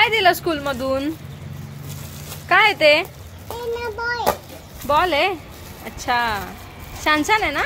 काय दिलं स्कूल मधून? काय ते? बॉल आहे. अच्छा, छान छान आहे ना.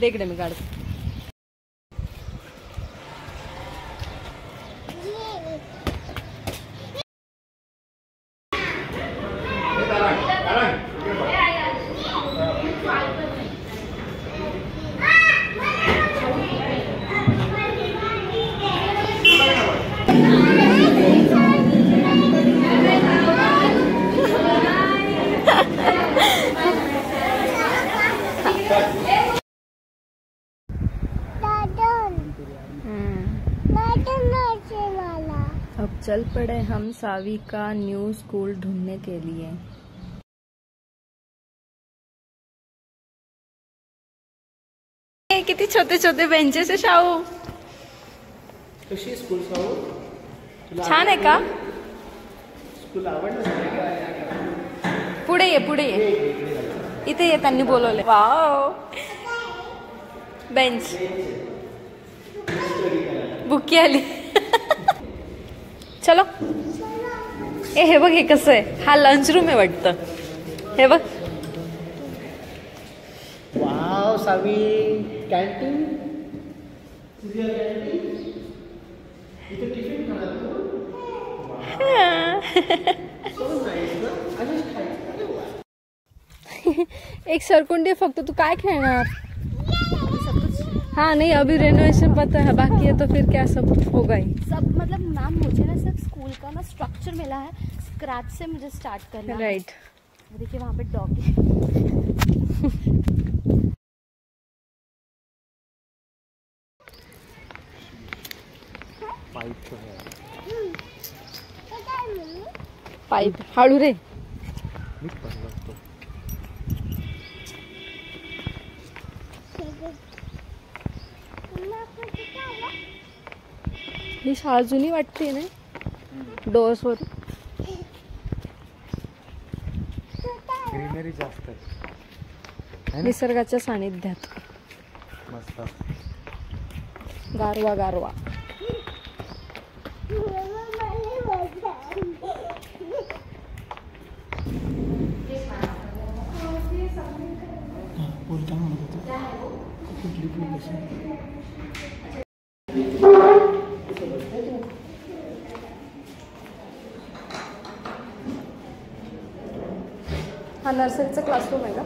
देख मी काढते. अब चल पड़े हम सावी का न्यू स्कूल ढूंढने के लिए. किती छोटे छोटे बेंचेस है शाहू. कशी स्कूल शाहू? छान आहे का? स्कूल आवडलं? पुढे ये इथे ये, त्यांनी बोलवले. Wow, bench. बुकी आली. चलो. हे बघ, हे कसं आहे. हा लंच रूम आहे वाटतं. हे बघ. वाव सावी, कॅन्टीन. तुझी कॅन्टीन इथे टिफिन खाणार तू? एक सरकुंडी फक्त. तू काय खेळणार? हाँ नहीं, अभी रेनोवेशन पता है, बाकी है तो फिर क्या सब होगा ही. सब मतलब मैम, मुझे ना सब स्कूल का ना स्ट्रक्चर मिला है, स्क्रैच से मुझे स्टार्ट करना है. राइट. देखिए वहाँ पे डॉग है. पाइप हाड़ू रे. ही शाळा जुनी वाटते ना. डोअर्स वर ग्रीनरी जास्त आहे. निसर्गाच्या सानिध्यात. मस्त. गारवा गारवा. हा नर्सरीचा क्लासरूम आहे का?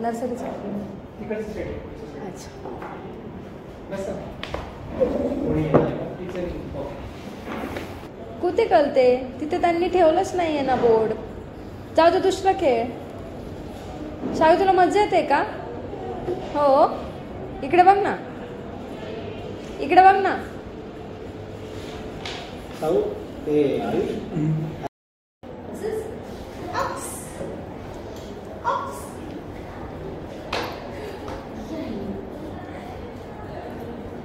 नर्सरीचा. अच्छा. कुठे कळते? तिथे त्यांनी ठेवलंच नाहीये ना बोर्ड. जाऊ दे, दुसरा खेळ. शाळू, तुला मजा येते का? हो. इकडे बघ ना, इकडे बघ ना.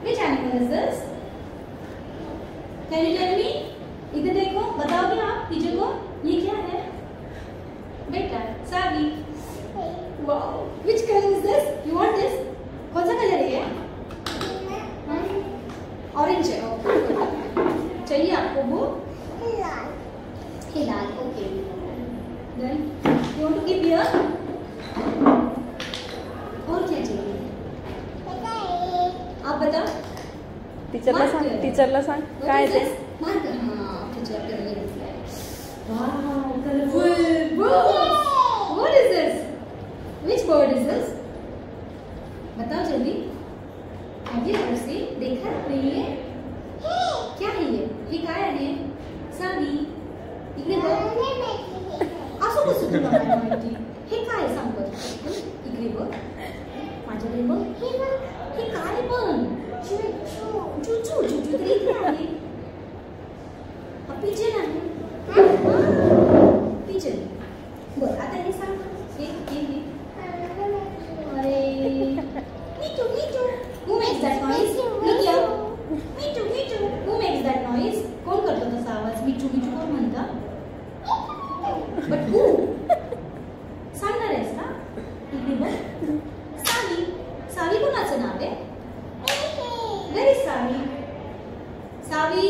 Which animal is this? Can you tell me? इधर देखो, बताओगे आप टीचर को? ये क्या है? बेटा, सावी. Wow. Which color is this? You want this? कौन सा कलर है ये? Orange है. Okay. चाहिए आपको वो? लाल. Okay. Then you want to keep here? और क्या चाहिए? आप बताओ. टीचरला सांग, टीचरला सांग काय ते. Wow, colorful birds. What is this? Which bird is this? बताओ जल्दी. आगे और से देखा नहीं है? क्या है ये? ये काय आहे? सावी. इकडे बघ. असं कसं तुला माहिती? हे काय सांग बघ. इकडे बघ. माझ्याकडे बघ. हे काय पण? चुचू तरी इकडे आहे. पिजन आहे. पिजन. बाबू सांगणार आहेस का? इकडे बघ. सावी. सावी कोणाचं नाव आहे? व्हेरी सावी. सावी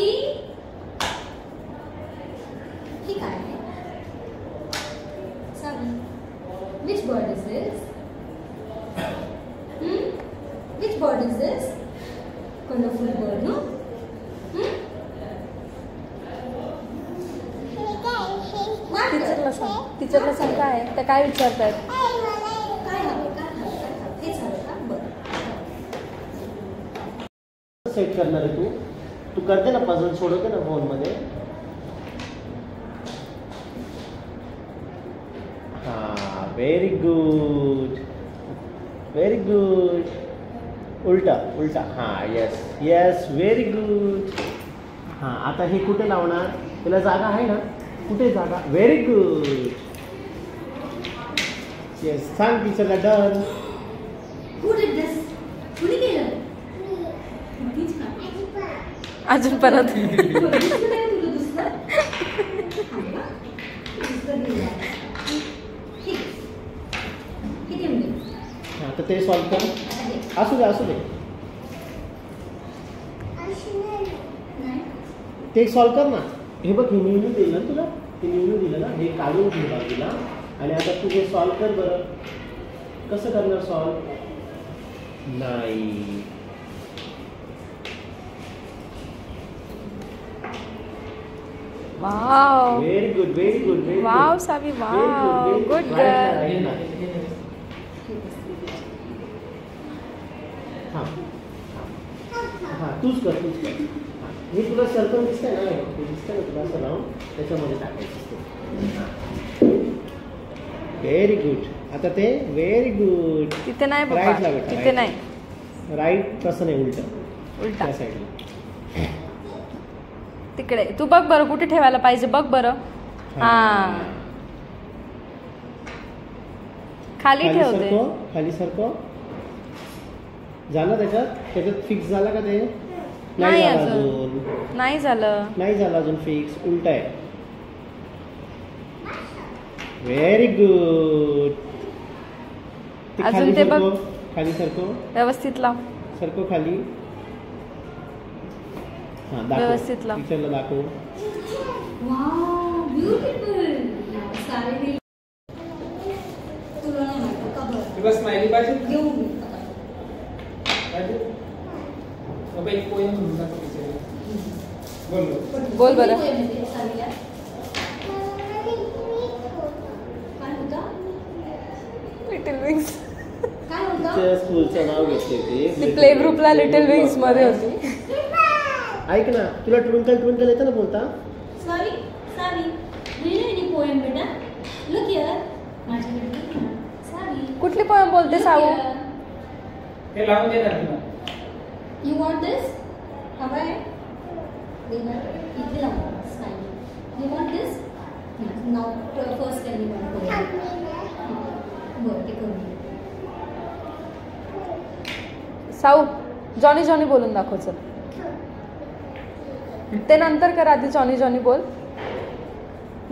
ही काय आहे? सावी. Which bird is this? Which bird is this? Colorful bird, no? टीचरला सांग. टीचरला सांग काय आहे? त्या काय विचारतायत? काय हवं? हेच हवं का? बरं. सेट करणार आहे तू करते ना पझल सोडवते ना फोन मध्ये. हा व्हेरी गुड व्हेरी गुड. उलटा उलटा. हा येस येस व्हेरी गुड. हा आता हे कुठे लावणार? तुला जागा आहे ना? कुठे जागा? Very good. येस सांग टीचरला डन. Who did this? कुणी केलं? किती छान. अजून परत. दुसरं काय तुला दुसरं? दुसरं दिलं. ठीक. किती मिनिट? हा तर ते सॉल्व कर. आता हे. असू दे असू दे. नाही. ते सॉल्व कर ना. हे बघ हे निवडून दिलं ना तुला. ते निवडून दिलं ना. हे काढून घे बाजूला आणि आता तू हे सॉल्व कर बरं. कसं करणार सॉल्व? नाही wow very good very good very wow Savi wow good girl. हां तूच कर. हे तुला सर्कल दिसतंय ना? ते दिसतंय ना तुला असं लावून त्याच्यामध्ये टाकायचं. Very good. आता ते व्हेरी गुड. तिथे नाही Right ला बाबा बेटा, तिथे right. नाही. राईट तसं नाही उलट उलटा त्या साईडला. तिकडे. तू बघ बरं कुठे ठेवायला पाहिजे बघ बरं. हा खाली ठेवते. खाली सरको. झालं त्याच्यात फिक्स झाला का ते? नाही झालं अजून नाही झालं. नाही झालं अजून फिक्स. उलट आहे. Very good. अजून ते बघ. खाली सरको. व्यवस्थित लाव. सरको खाली. हा दाखव. व्यवस्थित लाव. टीचरला दाखव. Wow beautiful. सारे तुला नाही माहिती का बरं? तुला स्माइली पाहिजे? घेऊन घे. पाहिजे? मग एक पोएम म्हणून टाकू तिच्यावर. बोल. बोल बरं. किती poem आहे सावीला? काय होता? Little wings. काय होता? त्या स्कूलचं नाव घेतले ती ते प्ले ग्रुपला लिटिल विंग्स मध्ये होती. ऐक ना तुला ट्विंकल ट्विंकल येतं ना बोलता? सावी सावी read any poem बेटा. Look here. माझ्याकडे look here. सावी. कुठली पोयम बोलते Look सावू? here. हे लावून दे ना तुला. You want this? हवा आहे? इथे लावू. Smile. You want this? Now first tell me one poem. बरं ते करून घे. साऊ जॉनी जॉनी बोलून दाखव चल. ते नंतर कर आधी जॉनी जॉनी बोल.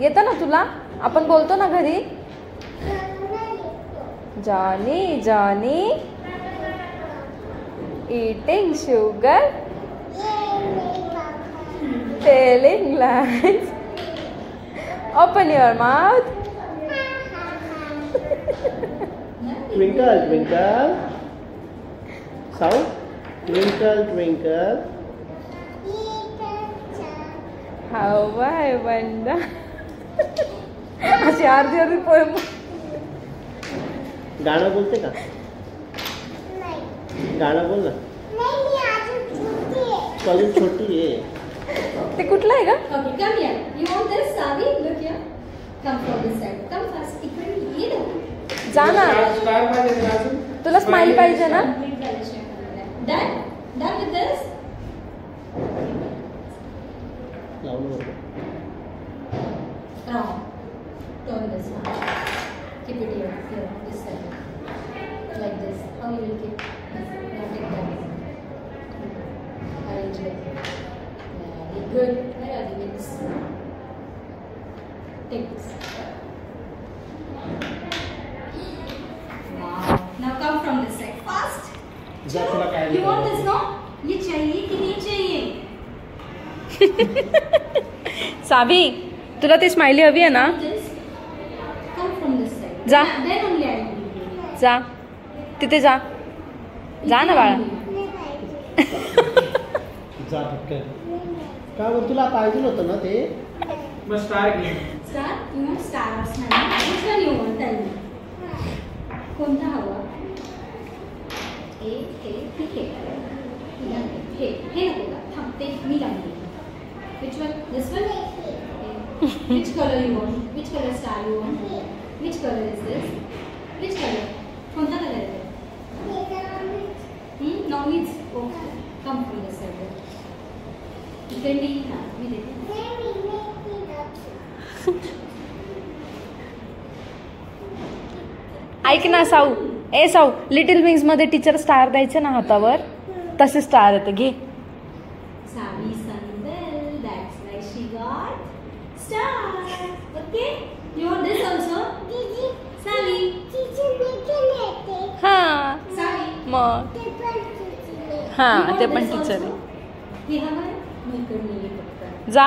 येतं ना तुला? आपण बोलतो ना घरी. Johnny Johnny eating sugar telling lies open your mouth. Twinkle, twinkle. Sound? Twinkle, twinkle. How I wonder. अशी अर्धी अर्धी पोएम. गाणं बोलते का? गाणं बोल ना. अजून छोटी आहे. ते कुठलं आहे का? Okay, come here. You want this, Savi? Look here. Come from this side. Come fast. इकडे ये ना. जा ना. स्टार पाहिजे तुला अजून? तुला स्माइल पाहिजे ना? Complete झालं check. Done? Done with this? लावून बघ. Wrong. Turn this one. Keep it here. Here, this side. Like this. How you will keep? Now take that. Arrange it. Very good. Where are the wings? Take this. जा तुला काय You want this, no? ये चाहिए कि नहीं चाहिए? सावी तुला ती स्माइली हवी आहे ना? This. Come from this side. जा. Then only I will give you. जा तिथे जा जा ना बाळा. जा पटकन. का बरं तुला पाहिजे होतं ना ते? मग स्टार घे. Star? You want star or smile? Which one you want? Tell me. कोणता हवा? हे नको का? थांब ते मी लावते. Which one? This one? Which color you want? Which color star you want? Which color is this? Which color? कोणता color आहे? No, it's okay. Come from this side. इकडे मी देते. ऐक ना साऊ, ए साऊ, लिटिल विंग्स मध्ये टीचर स्टार द्यायचे ना हातावर, तसे स्टार येते. घे. Savi Sandal, that's why she got star. Okay? You want this also? Savi. हा Savi. मग हा You want ते पण this टीचर also? आहे. हे हवं आहे? मी इकडे ये फक्त. जा.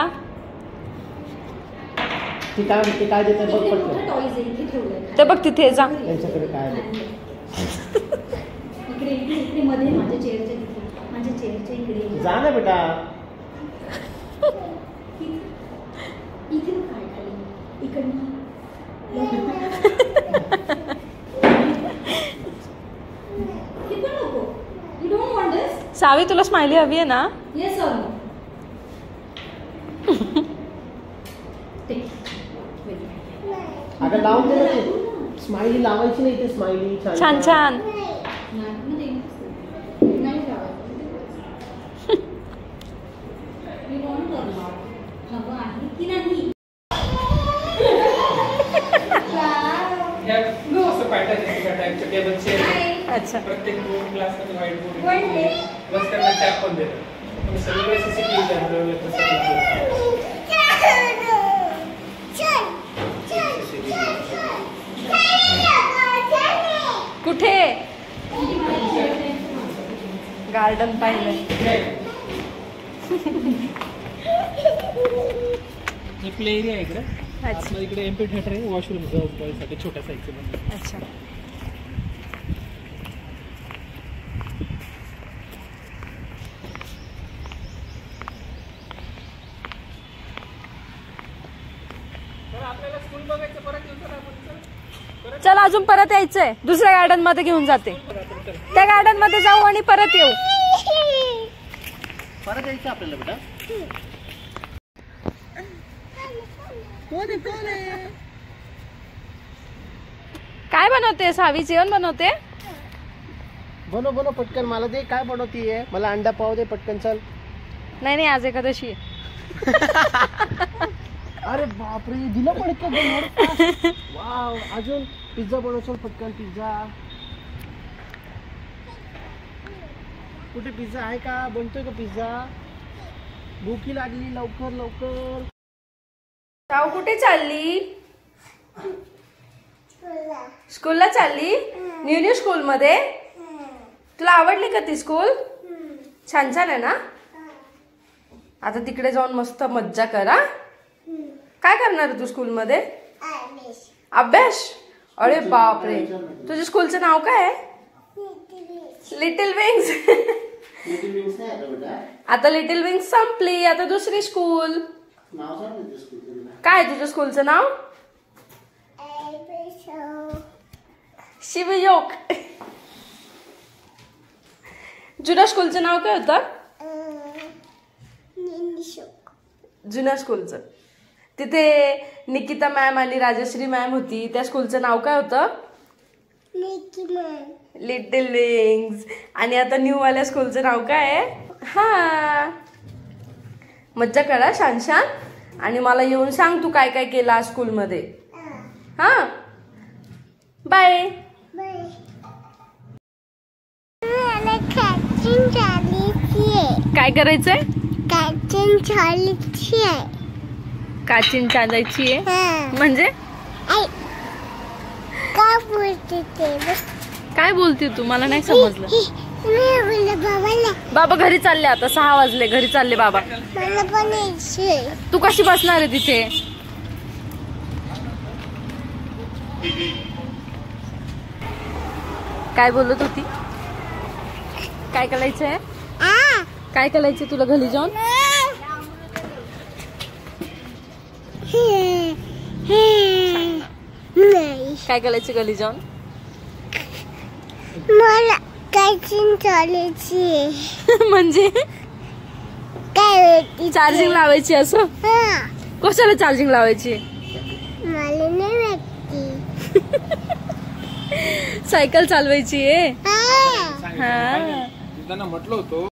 ती काय म्हणते, काय देते बघ इकडे पटकन. मोठं toys आहे, इथे ठेवलंय. ते बघ तिथे जा. त्यांच्याकडे काय आहे? इकडे मध्ये माझ्या चेअरच्या तिथे. माझ्या चेअरच्या इकडे. जा ना बेटा. इथे काय खाली? इकडनं. हे पण नको. You don't want this? सावी तुला स्माइली हवी आहे ना? Yes or no? Take. Wait. अगं लावून दे ना ते. स्माइली लावायची नाही ते स्माइली. छान छान. नाही लावायचं. You want or not? हवं आहे की नाही? ह्या असं पॅटर्न आहे त्या टाईपच्या टेबलचे. अच्छा. प्रत्येक बोर्ड क्लासमध्ये व्हाईट बोर्ड White board. बस त्यांना टॅप पण देतात. पण सगळे सीसीटीव्ही कॅमेरा कुठे? गार्डन पाहिलंय. प्ले एरिया आहे इकडे. अच्छा इकडे एमपी थिएटर आहे, वॉशरूम साठी छोट्या साईजचं. अच्छा. आपल्याला स्कूल बघायचं, परत दिवसाला चल अजून परत यायचंय. दुसऱ्या गार्डन मध्ये घेऊन जाते. त्या गार्डन मध्ये जाऊ आणि परत येऊ. परत यायचं आपल्याला बेटा. काय बनवते सावी? जेवण बनवते? बनव पटकन. मला दे. काय बनवतीये? मला अंडा पाव दे पटकन. चल. नाही आज एकादशी आहे. अरे बापरे, दिलं पटकन. वाव. अजून पिझ्झा बनवशील पटकन. पिझ्झा कुठे? पिझ्झा आहे का? बनतोय का पिझ्झा? भूकी लागली. लवकर लवकर. साऊ कुठे चालली? स्कूलला चालली? न्यू स्कूल मध्ये? तुला आवडली का ती स्कूल? छान आहे ना? आता तिकडे जाऊन मस्त मज्जा करा. काय करणार तू स्कूल मध्ये? अभ्यास. अरे बापरे, तुझ्या स्कूलचं नाव काय आहे? Little wings. आता लिटिल विंग्स संपली, आता दुसरी स्कूल. काय तुझ्या स्कूलचं नाव? शिवयोग. जुन्या स्कूलचं नाव काय होतं? जुन्या स्कूलचं. तिथे निकिता मॅम आणि राजश्री मॅम होती. त्या स्कूलचं नाव काय होतं? Little wings. आणि आता न्यू वाल्या स्कूलचं नाव काय आहे? हा, मज्जा करा छान. आणि मला येऊन सांग तू काय काय केलं आज स्कूलमध्ये. हा, बाय. काय करायचंय? काचीन चालायची आहे म्हणजे? काय बोलते तू? मला नाही समजलं. बाबा घरी चालले आता 6 वाजले घरी चालले बाबा. मला पण यायचंय. तू कशी बसणार आहे तिथे? काय बोलत होती? काय करायचंय? काय करायचंय तुला घरी जाऊन? नाही. काय करायचं घरी जाऊन? मला काहीच चालायची. म्हणजे काय चार्जिंग लावायची असं? कशाला चार्जिंग लावायची? मला नाही माहिती. सायकल चालवायची आहे. हा. हा त्यांना म्हटलं होतं